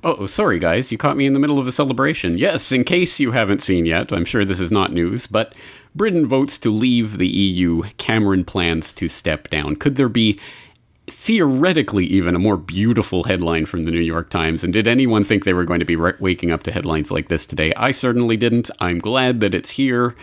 Oh, sorry guys, you caught me in the middle of a celebration. Yes, in case you haven't seen yet, I'm sure this is not news, but Britain votes to leave the EU. Cameron plans to step down. Could there be theoretically even a more beautiful headline from the New York Times? And did anyone think they were going to be waking up to headlines like this today? I certainly didn't. I'm glad that it's here.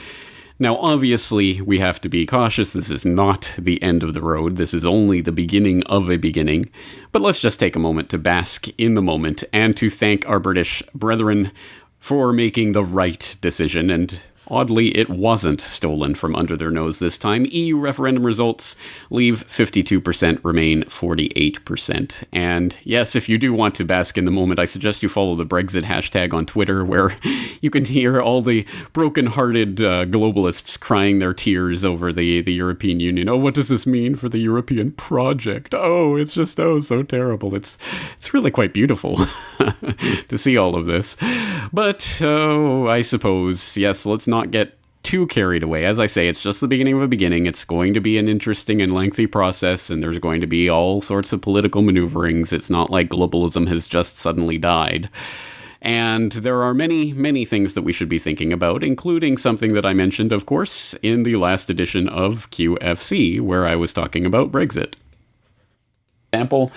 Now, obviously, we have to be cautious. This is not the end of the road. This is only the beginning of a beginning. But let's just take a moment to bask in the moment and to thank our British brethren for making the right decision. And oddly, it wasn't stolen from under their nose this time. EU referendum results leave 52%, remain 48%. And yes, if you do want to bask in the moment, I suggest you follow the Brexit hashtag on Twitter, where you can hear all the broken-hearted globalists crying their tears over the European Union. Oh, what does this mean for the European project? Oh, it's just, so terrible. It's really quite beautiful to see all of this. But, I suppose, yes, let's not get too carried away. As I say, it's just the beginning of a beginning. It's going to be an interesting and lengthy process, and there's going to be all sorts of political maneuverings. It's not like globalism has just suddenly died. And there are many, many things that we should be thinking about, including something that I mentioned, of course, in the last edition of QFC, where I was talking about Brexit. For example,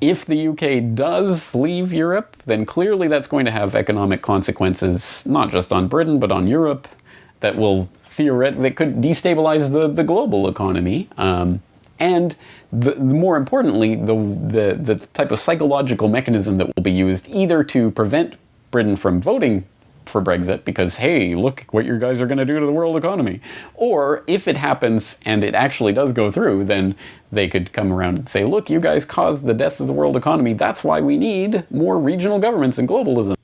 if the UK does leave Europe, then clearly that's going to have economic consequences, not just on Britain, but on Europe, that will that could destabilize the global economy. And more importantly, the type of psychological mechanism that will be used either to prevent Britain from voting for Brexit because, hey, look what you guys are going to do to the world economy. Or if it happens and it actually does go through, then they could come around and say, look, you guys caused the death of the world economy. That's why we need more regional governments and globalism.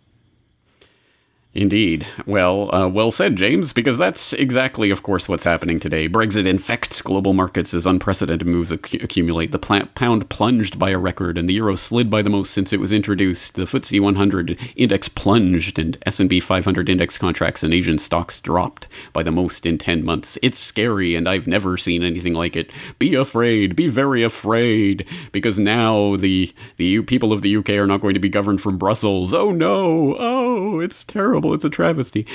Indeed. Well, well said, James, because that's exactly, of course, what's happening today. Brexit infects global markets as unprecedented moves accumulate. The pound plunged by a record, and the euro slid by the most since it was introduced. The FTSE 100 index plunged, and S&P 500 index contracts and Asian stocks dropped by the most in 10 months. It's scary, and I've never seen anything like it. Be afraid. Be very afraid, because now the people of the UK are not going to be governed from Brussels. Oh, no. Oh, it's terrible. It's a travesty.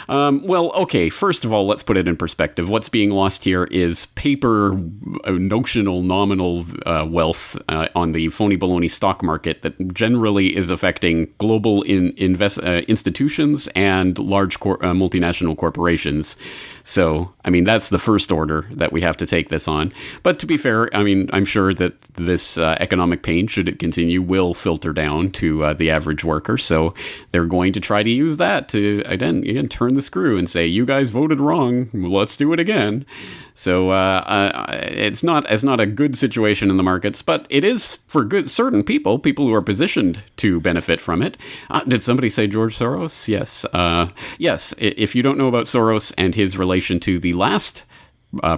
Well, okay, first of all, let's put it in perspective. What's being lost here is paper, nominal wealth on the phony baloney stock market that generally is affecting global institutions and large multinational corporations. So, I mean, that's the first order that we have to take this on. But to be fair, I mean, I'm sure that this economic pain, should it continue, will filter down to the average worker. So they're going to try to use that to, again, turn the screw and say, you guys voted wrong, let's do it again. So it's not a good situation in the markets, but it is for certain people who are positioned to benefit from it. Did somebody say George Soros? Yes. Yes, if you don't know about Soros and his relation to the last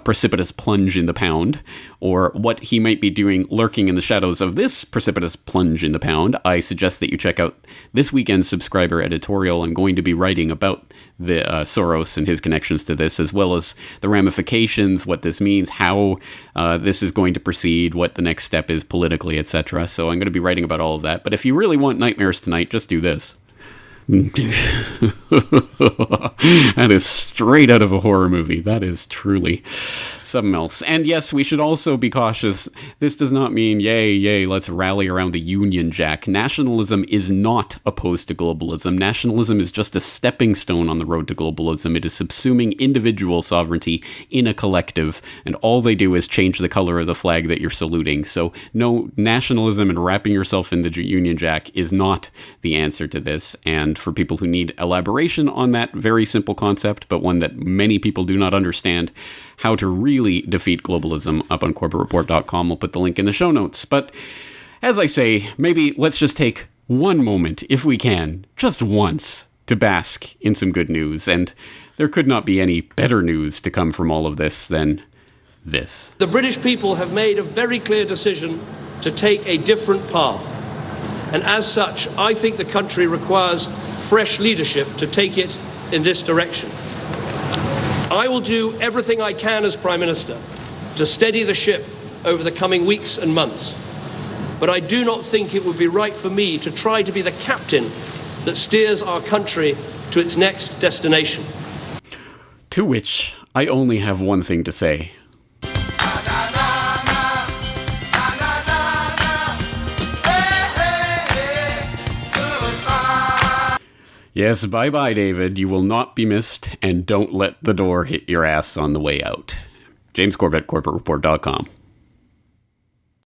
precipitous plunge in the pound, or what he might be doing lurking in the shadows of this precipitous plunge in the pound, I suggest that you check out this weekend's subscriber editorial. I'm going to be writing about the Soros and his connections to this, as well as the ramifications, what this means, how this is going to proceed, what the next step is politically, etc. So I'm going to be writing about all of that. But if you really want nightmares tonight, just do this. That is straight out of a horror movie. That is truly something else. And yes, we should also be cautious. This does not mean, yay, let's rally around the Union Jack. Nationalism is not opposed to globalism. Nationalism is just a stepping stone on the road to globalism. It is subsuming individual sovereignty in a collective, and all they do is change the color of the flag that you're saluting. So no, nationalism and wrapping yourself in the Union Jack is not the answer to this. And for people who need elaboration on that very simple concept, but one that many people do not understand, how to really defeat globalism, up on corbettreport.com. We'll put the link in the show notes. But as I say, maybe let's just take one moment, if we can, just once, to bask in some good news. And there could not be any better news to come from all of this than this. The British people have made a very clear decision to take a different path. And as such, I think the country requires fresh leadership to take it in this direction. I will do everything I can as Prime Minister to steady the ship over the coming weeks and months. but I do not think it would be right for me to try to be the captain that steers our country to its next destination. To which I only have one thing to say. Yes, bye-bye, David. You will not be missed, and don't let the door hit your ass on the way out. James Corbett, CorbettReport.com.